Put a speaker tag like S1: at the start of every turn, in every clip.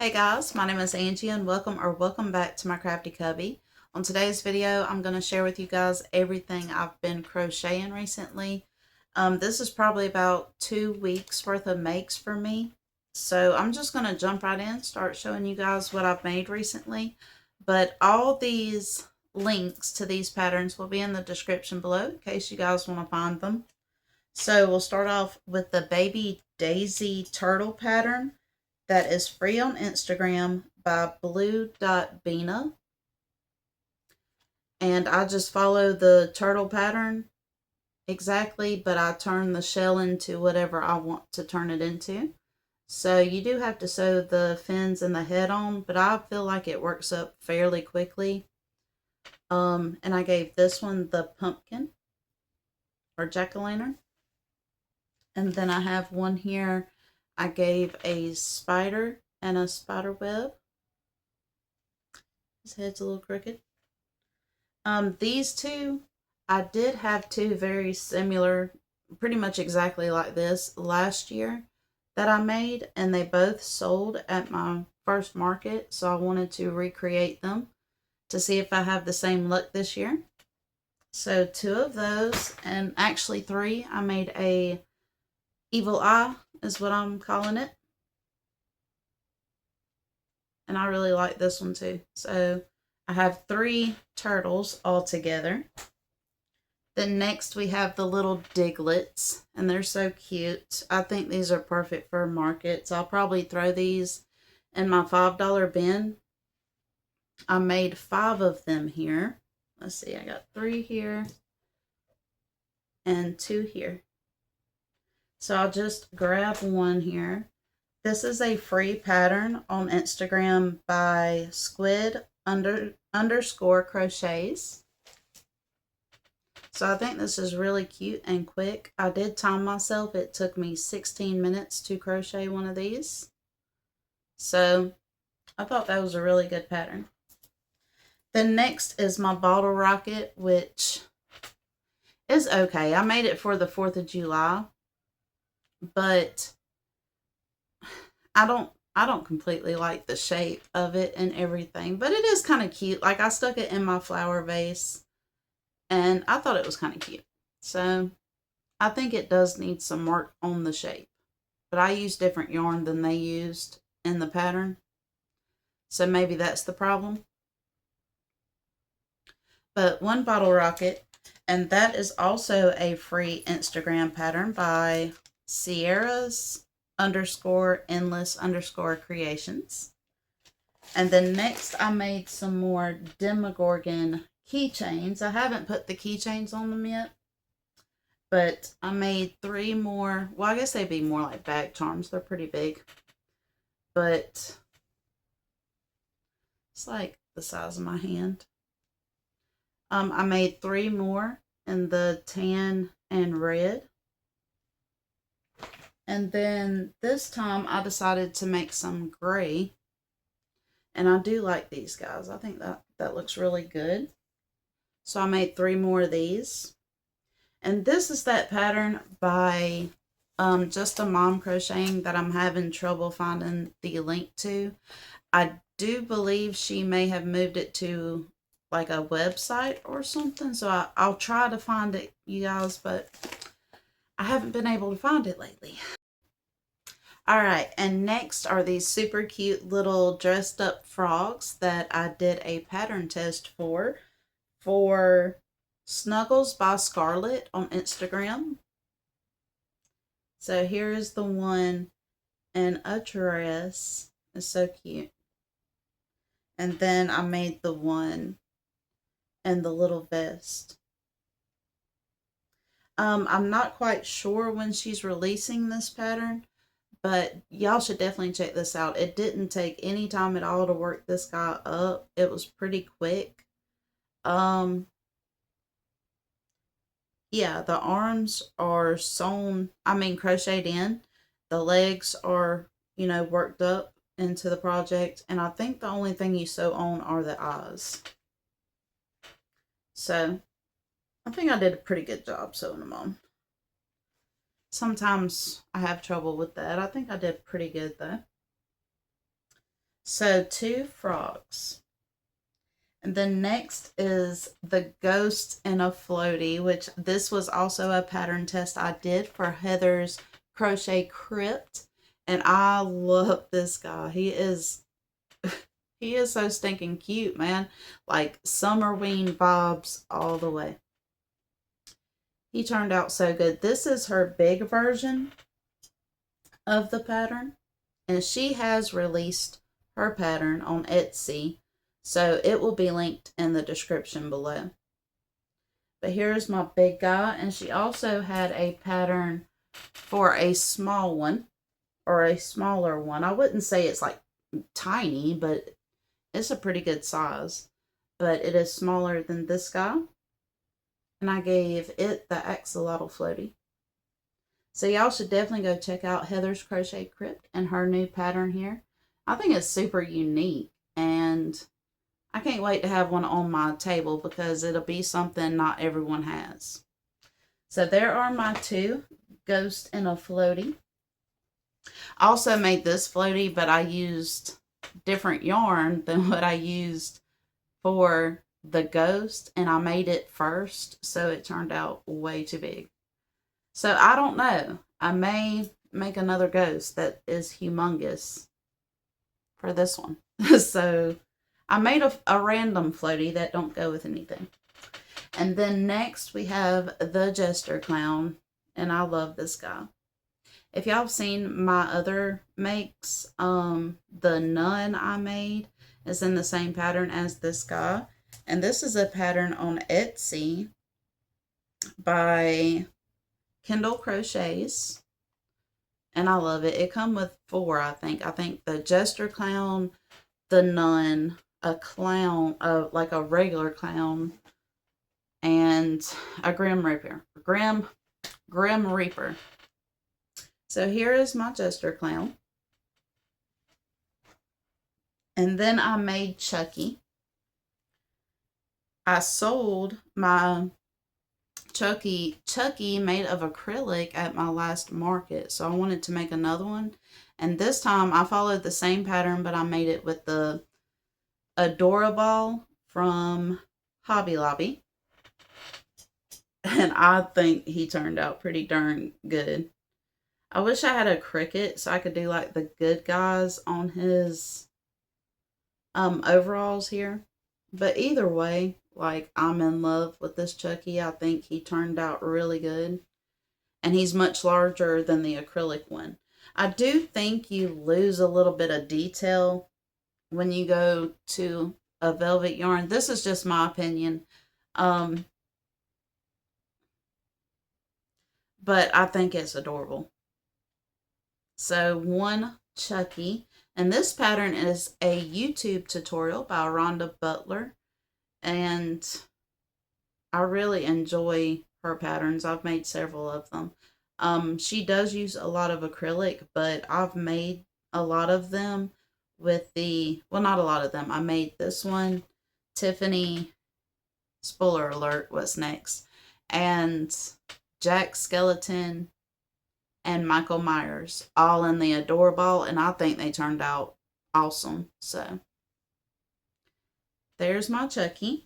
S1: Hey guys, my name is Angie and welcome back to my crafty cubby. On today's video, I'm going to share with you guys everything I've been crocheting recently. This is probably about 2 weeks worth of makes for me. So I'm just going to jump right in, start showing you guys what I've made recently. But all these links to these patterns will be in the description below in case you guys want to find them. So we'll start off with the baby daisy turtle pattern that is free on Instagram by blue.bina. And I just follow the turtle pattern exactly, but I turn the shell into whatever I want to turn it into. So you do have to sew the fins and the head on, but I feel like it works up fairly quickly. And I gave this one the pumpkin or jack-o'-lantern. And then I have one here I gave a spider and a spider web. His head's a little crooked. These two, I did have two very similar, pretty much exactly like this last year that I made, and they both sold at my first market, so I wanted to recreate them to see if I have the same luck this year. So two of those, and actually three. I made a evil eye is what I'm calling it. And I really like this one too. So I have three turtles all together. Then next we have the little Diglets, and they're so cute. I think these are perfect for markets. I'll probably throw these in my $5 bin. I made 5 of them here. Let's see, I got 3 here and 2 here. So I'll just grab one here. This is a free pattern on Instagram by squid_underscore crochets. So I think this is really cute and quick. I did time myself. It took me 16 minutes to crochet one of these. So I thought that was a really good pattern. Then next is my bottle rocket, which is okay. I made it for the 4th of July, but I don't completely like the shape of it and everything, but it is kind of cute. Like, I stuck it in my flower vase and I thought it was kind of cute. So I think it does need some work on the shape, but I used different yarn than they used in the pattern. So maybe that's the problem. But one bottle rocket, and that is also a free Instagram pattern by Sierra's_endless_creations. And then next I made some more Demogorgon keychains. I haven't put the keychains on them yet, but I made 3 more. Well, I guess they'd be more like bag charms. They're pretty big, but it's like the size of my hand. I made 3 more in the tan and red. And then this time I decided to make some gray. And I do like these guys. I think that looks really good. So I made 3 more of these. And this is that pattern by Just a Mom Crocheting that I'm having trouble finding the link to. I do believe she may have moved it to like a website or something. So I'll try to find it, you guys, but I haven't been able to find it lately. Alright, and next are these super cute little dressed up frogs that I did a pattern test for Snuggles by Scarlett on Instagram. So here is the one in a dress. It's so cute. And then I made the one in the little vest. I'm not quite sure when she's releasing this pattern, but y'all should definitely check this out. It didn't take any time at all to work this guy up. It was pretty quick. Yeah, the arms are crocheted in. The legs are, worked up into the project. And I think the only thing you sew on are the eyes. So I think I did a pretty good job sewing them on. Sometimes I have trouble with that. I think I did pretty good though. So 2 frogs. And then next is the ghost in a floaty, which this was also a pattern test I did for Heather's Crochet Crypt. And I love this guy. He is so stinking cute, man. Like Summerween vibes all the way. He turned out so good. This is her big version of the pattern. And she has released her pattern on Etsy. So it will be linked in the description below. But here's my big guy. And she also had a pattern for a small one. Or a smaller one. I wouldn't say it's like tiny, but it's a pretty good size. But it is smaller than this guy. And I gave it the axolotl floaty. So y'all should definitely go check out Heather's Crochet Crypt and her new pattern here. I think it's super unique. And I can't wait to have one on my table because it'll be something not everyone has. So there are my 2, ghost and a floaty. I also made this floaty, but I used different yarn than what I used for the ghost, and I made it first, so it turned out way too big. So I don't know. I may make another ghost that is humongous for this one. So I made a random floaty that don't go with anything. And then next we have the Jester Clown, and I love this guy. If y'all have seen my other makes, the nun I made is in the same pattern as this guy. And this is a pattern on Etsy by Kendall Crochets. And I love it. It come with 4, I think. I think the Jester Clown, the nun, a clown, like a regular clown, and a Grim Reaper. Grim Reaper. So here is my Jester Clown. And then I made Chucky. I sold my Chucky made of acrylic at my last market. So I wanted to make another one. And this time I followed the same pattern, but I made it with the Adorable from Hobby Lobby. And I think he turned out pretty darn good. I wish I had a Cricut so I could do like the good guys on his overalls here. But either way, like I'm in love with this Chucky. I think he turned out really good. And he's much larger than the acrylic one. I do think you lose a little bit of detail when you go to a velvet yarn. This is just my opinion. But I think it's adorable. So 1 Chucky. And this pattern is a YouTube tutorial by Rhonda Butler. And I really enjoy her patterns. I've made several of them. She does use a lot of acrylic, but I've made a lot of them with well, not a lot of them. I made this one, Tiffany, spoiler alert, what's next, and Jack Skeleton, and Michael Myers, all in the Adorable, and I think they turned out awesome. So there's my Chucky.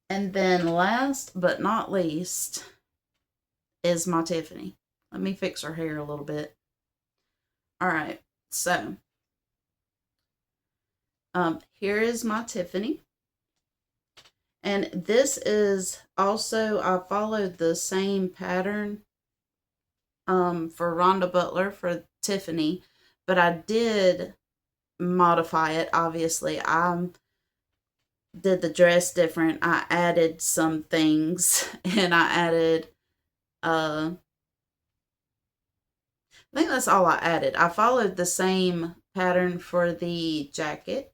S1: And then last but not least is my Tiffany. Let me fix her hair a little bit. Alright, so here is my Tiffany. And this is also, I followed the same pattern for Rhonda Butler for Tiffany, but I did modify it. Obviously, I did the dress different. I added some things, and I added, I think that's all I added. I followed the same pattern for the jacket,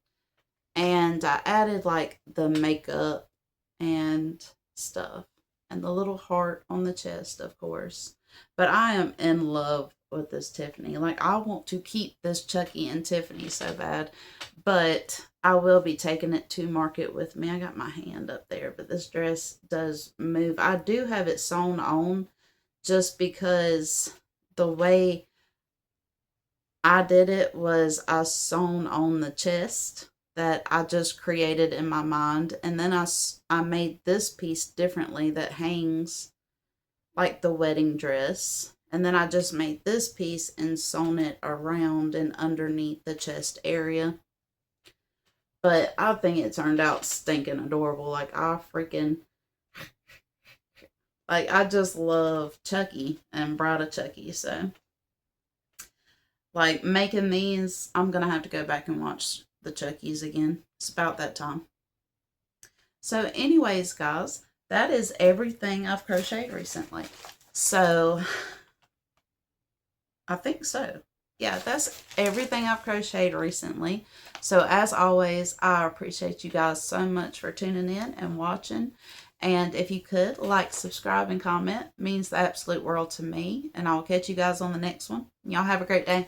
S1: and I added like the makeup and stuff, and the little heart on the chest, of course. But I am in love with this Tiffany. Like, I want to keep this Chucky and Tiffany so bad. But I will be taking it to market with me. I got my hand up there, but this dress does move. I do have it sewn on just because the way I did it was I sewn on the chest that I just created in my mind. And then I made this piece differently that hangs like the wedding dress. And then I just made this piece and sewn it around and underneath the chest area. But I think it turned out stinking adorable. Like, I just love Chucky and Bride of Chucky. So, like, making these, I'm going to have to go back and watch the Chuckies again. It's about that time. So, anyways, guys, that is everything I've crocheted recently. So, I think so. Yeah, that's everything I've crocheted recently. So, as always, I appreciate you guys so much for tuning in and watching. And if you could, like, subscribe, and comment, it means the absolute world to me. And I'll catch you guys on the next one. Y'all have a great day.